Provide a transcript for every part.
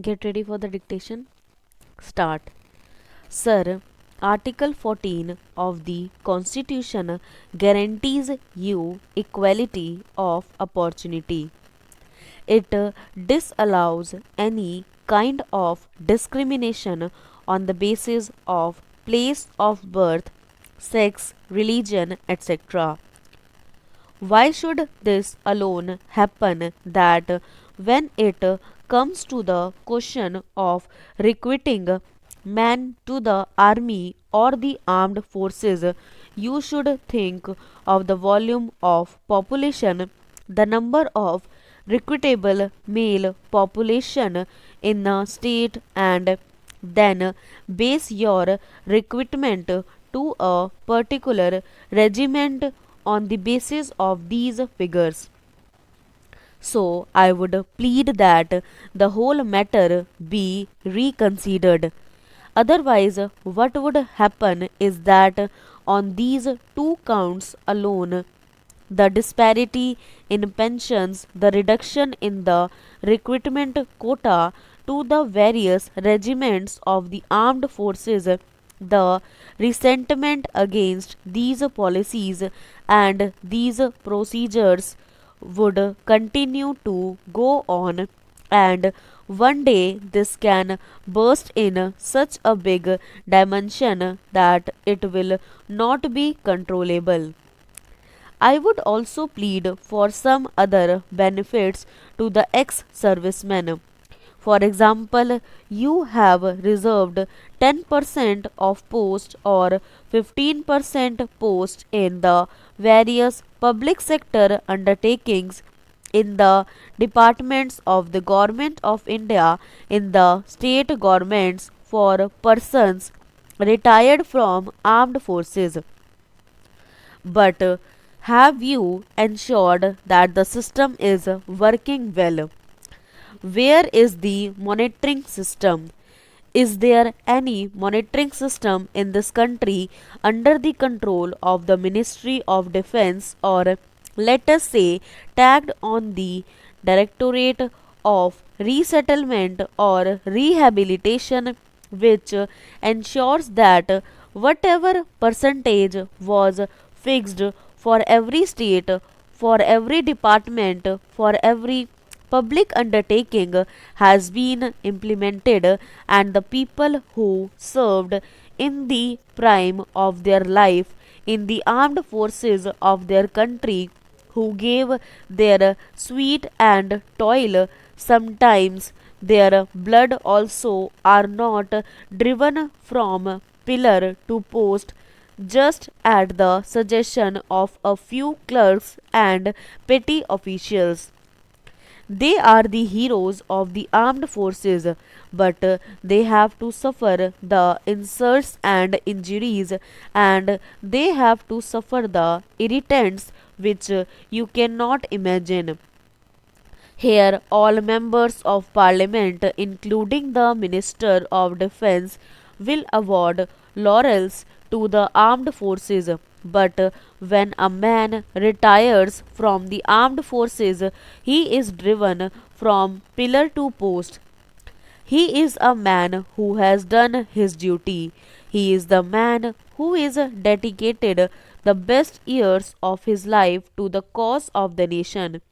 Get ready for the dictation. Start. Sir, Article 14 of the Constitution guarantees you equality of opportunity. It disallows any kind of discrimination on the basis of place of birth, sex, religion, etc. Why should this alone happen that when it comes to the question of recruiting men to the army or the armed forces, you should think of the volume of population, the number of recruitable male population in a state, and then base your recruitment to a particular regiment on the basis of these figures. So, I would plead that the whole matter be reconsidered. Otherwise, what would happen is that on these two counts alone, the disparity in pensions, the reduction in the recruitment quota to the various regiments of the armed forces, the resentment against these policies and these procedures would continue to go on, and one day this can burst in such a big dimension that it will not be controllable. I would also plead for some other benefits to the ex servicemen. For example, you have reserved 10% of post or 15% post in the various public sector undertakings, in the departments of the Government of India, in the state governments for persons retired from armed forces. But have you ensured that the system is working well? Where is the monitoring system? Is there any monitoring system in this country under the control of the Ministry of Defense, or let us say tagged on the Directorate of Resettlement or Rehabilitation, which ensures that whatever percentage was fixed for every state, for every department, for every public undertaking has been implemented, and the people who served in the prime of their life in the armed forces of their country, who gave their sweat and toil, sometimes their blood also, are not driven from pillar to post just at the suggestion of a few clerks and petty officials. They are the heroes of the armed forces, but they have to suffer the insults and injuries, and they have to suffer the irritants which you cannot imagine. Here, all members of parliament, including the Minister of Defense, will award laurels to the armed forces. But when a man retires from the armed forces, he is driven from pillar to post. He is a man who has done his duty. He is the man who is dedicated the best years of his life to the cause of the nation.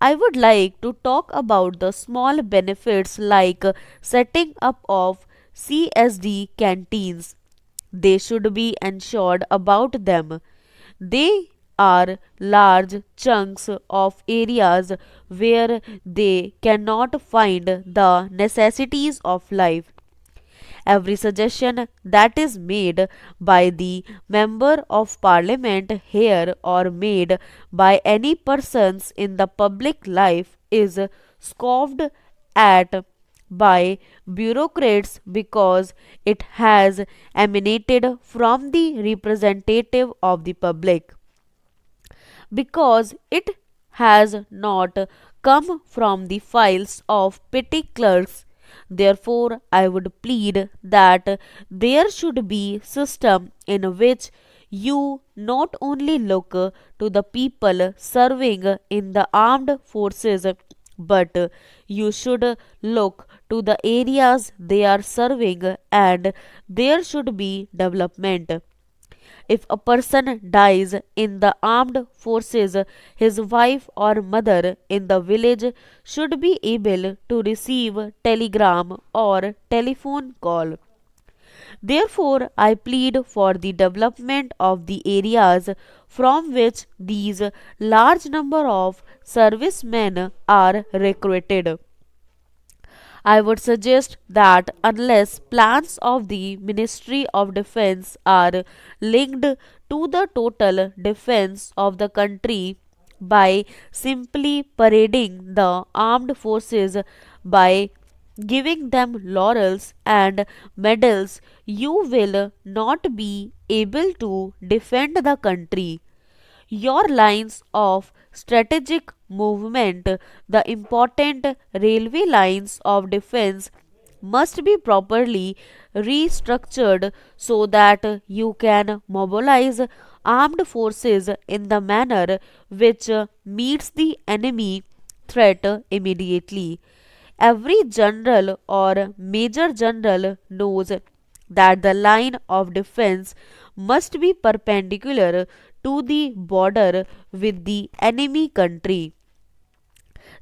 I would like to talk about the small benefits like setting up of CSD canteens. They should be ensured about them. They are large chunks of areas where they cannot find the necessities of life. Every suggestion that is made by the member of parliament here, or made by any persons in the public life, is scoffed at by bureaucrats because it has emanated from the representative of the public, because it has not come from the files of petty clerks. Therefore, I would plead that there should be system in which you not only look to the people serving in the armed forces, but you should look to the areas they are serving and there should be development. If a person dies in the armed forces, his wife or mother in the village should be able to receive telegram or telephone call. Therefore, I plead for the development of the areas from which these large number of servicemen are recruited. I would suggest that unless plans of the Ministry of Defense are linked to the total defense of the country by simply parading the armed forces by giving them laurels and medals, you will not be able to defend the country. Your lines of strategic movement, the important railway lines of defense, must be properly restructured so that you can mobilize armed forces in the manner which meets the enemy threat immediately. Every general or major general knows that the line of defense must be perpendicular to the border with the enemy country.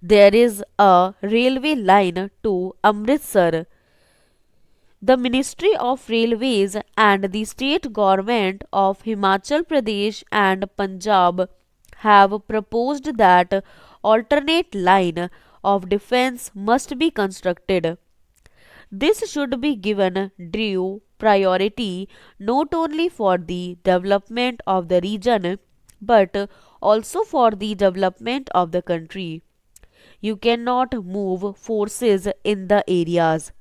There is a railway line to Amritsar. The Ministry of Railways and the state government of Himachal Pradesh and Punjab have proposed that alternate line of defense must be constructed. This should be given due priority not only for the development of the region but also for the development of the country. You cannot move forces in the areas.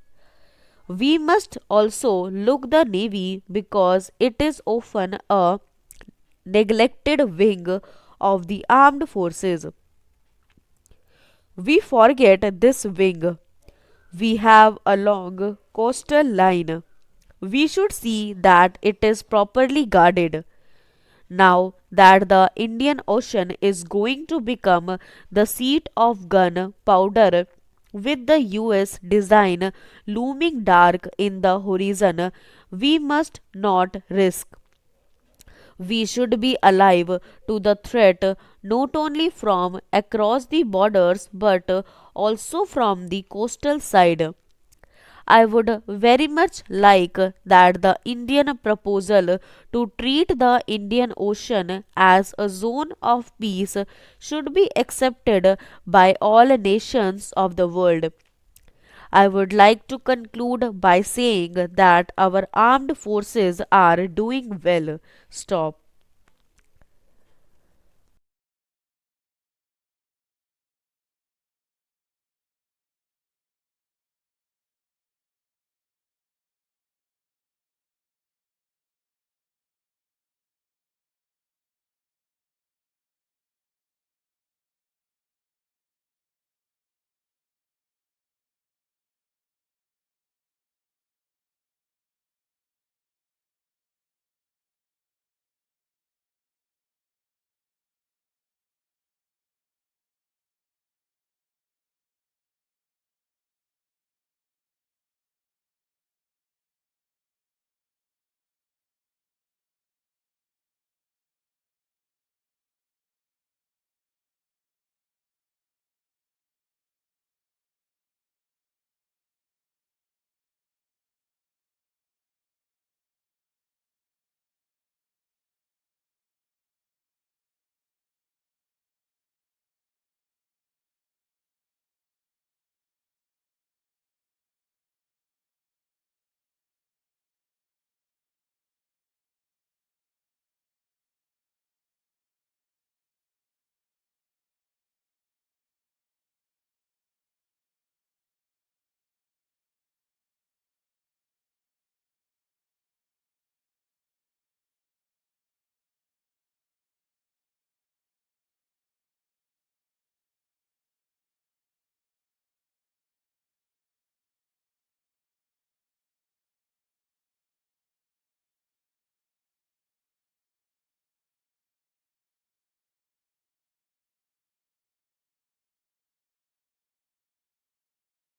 We must also look the navy because it is often a neglected wing of the armed forces. We forget this wing. We have a long coastal line. We should see that it is properly guarded. Now that the Indian Ocean is going to become the seat of gun powder, with the US design looming dark in the horizon, we must not risk. We should be alive to the threat not only from across the borders but also from the coastal side. I would very much like that the Indian proposal to treat the Indian Ocean as a zone of peace should be accepted by all nations of the world. I would like to conclude by saying that our armed forces are doing well. Stop.